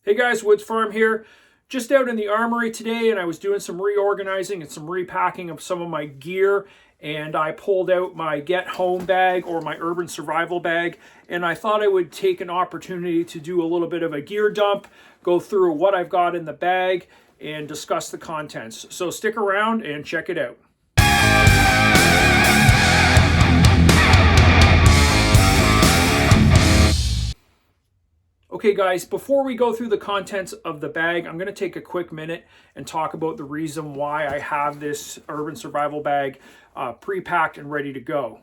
Hey guys, Woods Farm here. Just out in the armory today, and I was doing some reorganizing and some repacking of some of my gear, and I pulled out my Get Home bag or my Urban Survival bag, and I thought I would take an opportunity to do a little bit of a gear dump, go through what I've got in the bag, and discuss the contents. So stick around and check it out. Okay guys, before we go through the contents of the bag, I'm going to take a quick minute and talk about the reason why I have this Urban Survival bag pre-packed and ready to go.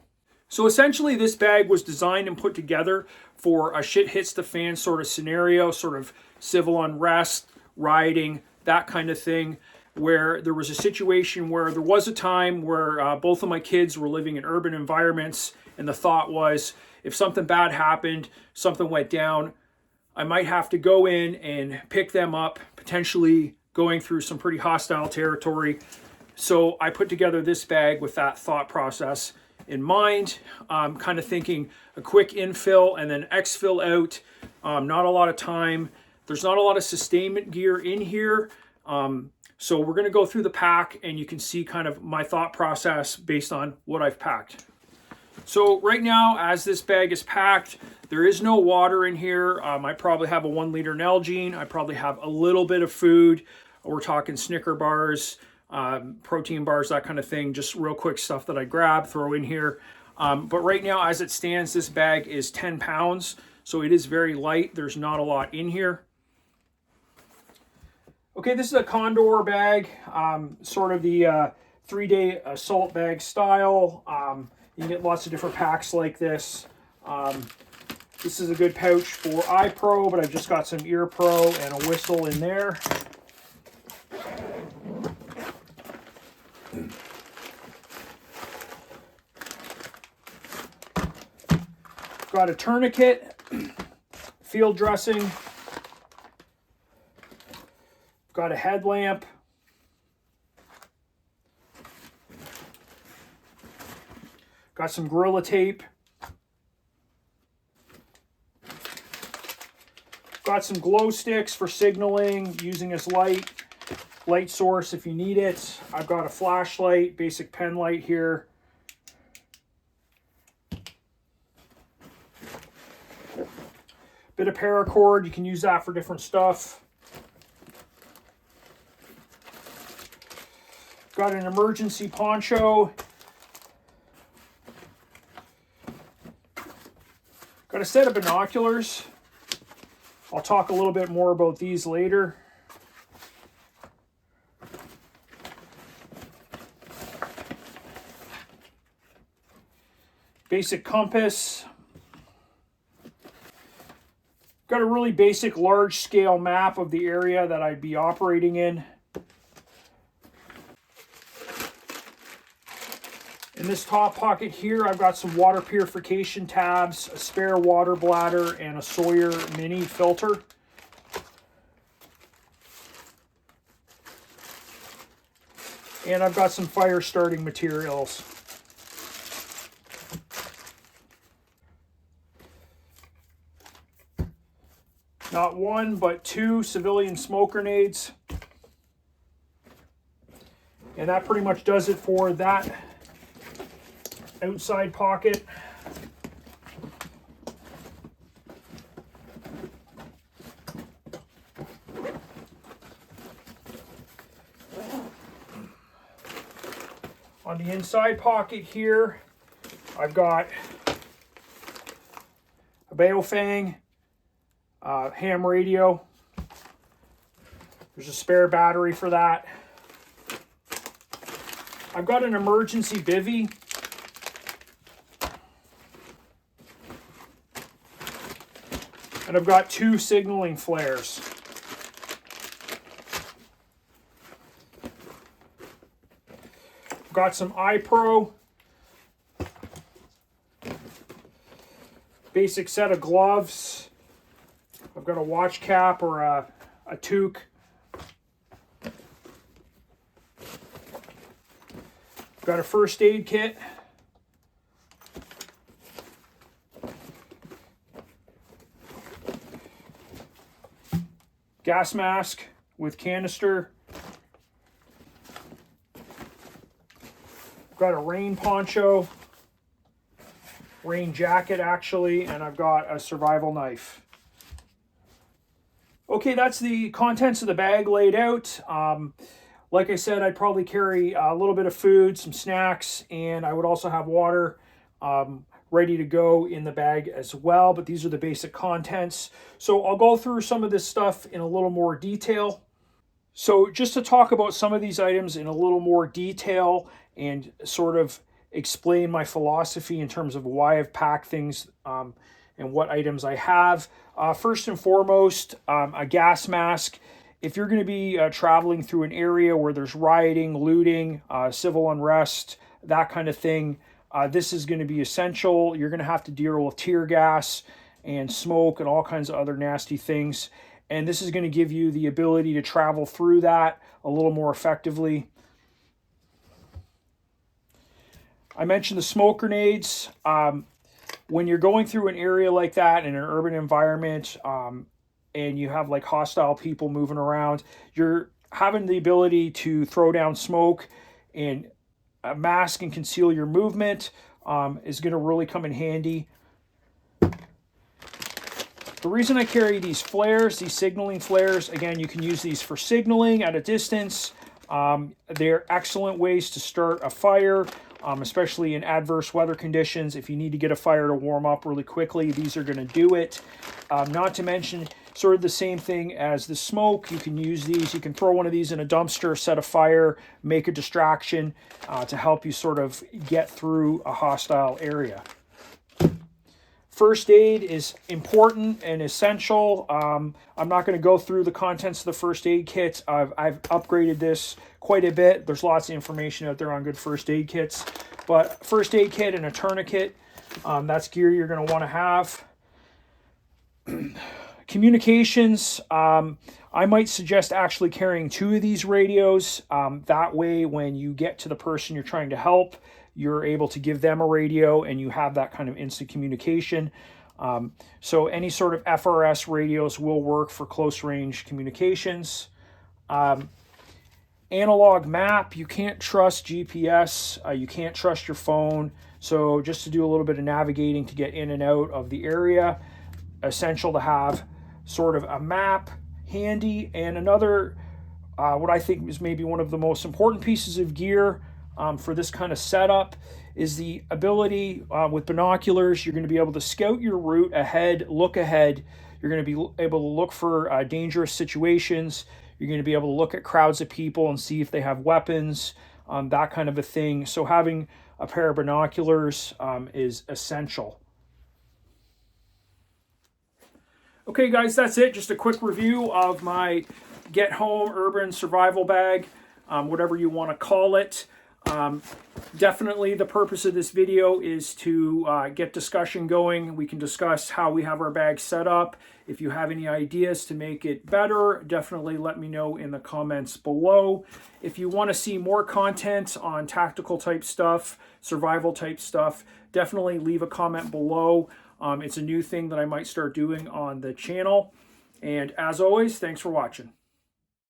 So essentially this bag was designed and put together for a shit hits the fan sort of scenario, sort of civil unrest, rioting, that kind of thing, where there was a situation where there was a time where both of my kids were living in urban environments, and the thought was if something bad happened, something went down, I might have to go in and pick them up, potentially going through some pretty hostile territory. So I put together this bag with that thought process in mind. Kind of thinking a quick infill and then exfil out. Not a lot of time. There's not a lot of sustainment gear in here. So we're going to go through the pack and you can see kind of my thought process based on what I've packed. So right now, as this bag is packed, there is no water in here. I probably have a 1 liter Nalgene. I probably have a little bit of food. We're talking Snicker bars, protein bars, that kind of thing. Just real quick stuff that I grab, throw in here. But right now, as it stands, this bag is 10 pounds. So it is very light. There's not a lot in here. Okay, this is a Condor bag, sort of the 3-day assault bag style. You can get lots of different packs like this. This is a good pouch for eye pro, but I've just got some ear pro and a whistle in there. Got a tourniquet, field dressing. Got a headlamp. Got some Gorilla Tape. Got some glow sticks for signaling, using as light source if you need it. I've got a flashlight, basic pen light here. Bit of paracord, you can use that for different stuff. Got an emergency poncho. Got a set of binoculars. I'll talk a little bit more about these later. Basic compass. Got a really basic large scale map of the area that I'd be operating in. In this top pocket here, I've got some water purification tabs, a spare water bladder, and a Sawyer mini filter. And I've got some fire starting materials. Not one, but 2 civilian smoke grenades. And that pretty much does it for that outside pocket. On the inside pocket here, I've got a Baofeng ham radio. There's a spare battery for that. I've got an emergency bivvy. And I've got 2 signaling flares. I've got some iPro. Basic set of gloves. I've got a watch cap or a toque. I've got a first aid kit. gas mask with canister. I've got a rain poncho, rain jacket actually, and I've got a survival knife. Okay, that's the contents of the bag laid out. Like I said, I'd probably carry a little bit of food, some snacks, and I would also have water ready to go in the bag as well. But these are the basic contents. So I'll go through some of this stuff in a little more detail. So just to talk about some of these items in a little more detail and sort of explain my philosophy in terms of why I've packed things and what items I have. First and foremost, a gas mask. If you're going to be traveling through an area where there's rioting, looting, civil unrest, that kind of thing, this is going to be essential. You're going to have to deal with tear gas and smoke and all kinds of other nasty things. And this is going to give you the ability to travel through that a little more effectively. I mentioned the smoke grenades. When you're going through an area like that in an urban environment, and you have like hostile people moving around, you're having the ability to throw down smoke and mask and conceal your movement is going to really come in handy. The reason I carry these flares, these signaling flares, again, you can use these for signaling at a distance. They're excellent ways to start a fire, especially in adverse weather conditions. If you need to get a fire to warm up really quickly, these are going to do it. Not to mention, sort of the same thing as the smoke. You can use these. You can throw one of these in a dumpster, set a fire, make a distraction to help you sort of get through a hostile area. First aid is important and essential. I'm not going to go through the contents of the first aid kit. I've upgraded this quite a bit. There's lots of information out there on good first aid kits. But first aid kit and a tourniquet, that's gear you're going to want to have. Communications, I might suggest actually carrying 2 of these radios. That way, when you get to the person you're trying to help, you're able to give them a radio and you have that kind of instant communication. So any sort of FRS radios will work for close range communications. Analog map, you can't trust GPS, you can't trust your phone. So just to do a little bit of navigating to get in and out of the area, essential to have sort of a map handy. And another, what I think is maybe one of the most important pieces of gear for this kind of setup is the ability with binoculars. You're going to be able to scout your route ahead, look ahead. You're going to be able to look for dangerous situations. You're going to be able to look at crowds of people and see if they have weapons, that kind of a thing. So having a pair of binoculars is essential. Okay, guys, that's it. Just a quick review of my Get Home Urban Survival Bag, whatever you want to call it. Definitely the purpose of this video is to get discussion going. We can discuss how we have our bag set up. If you have any ideas to make it better, definitely let me know in the comments below. If you want to see more content on tactical type stuff, survival type stuff, definitely leave a comment below. It's a new thing that I might start doing on the channel. And as always, thanks for watching.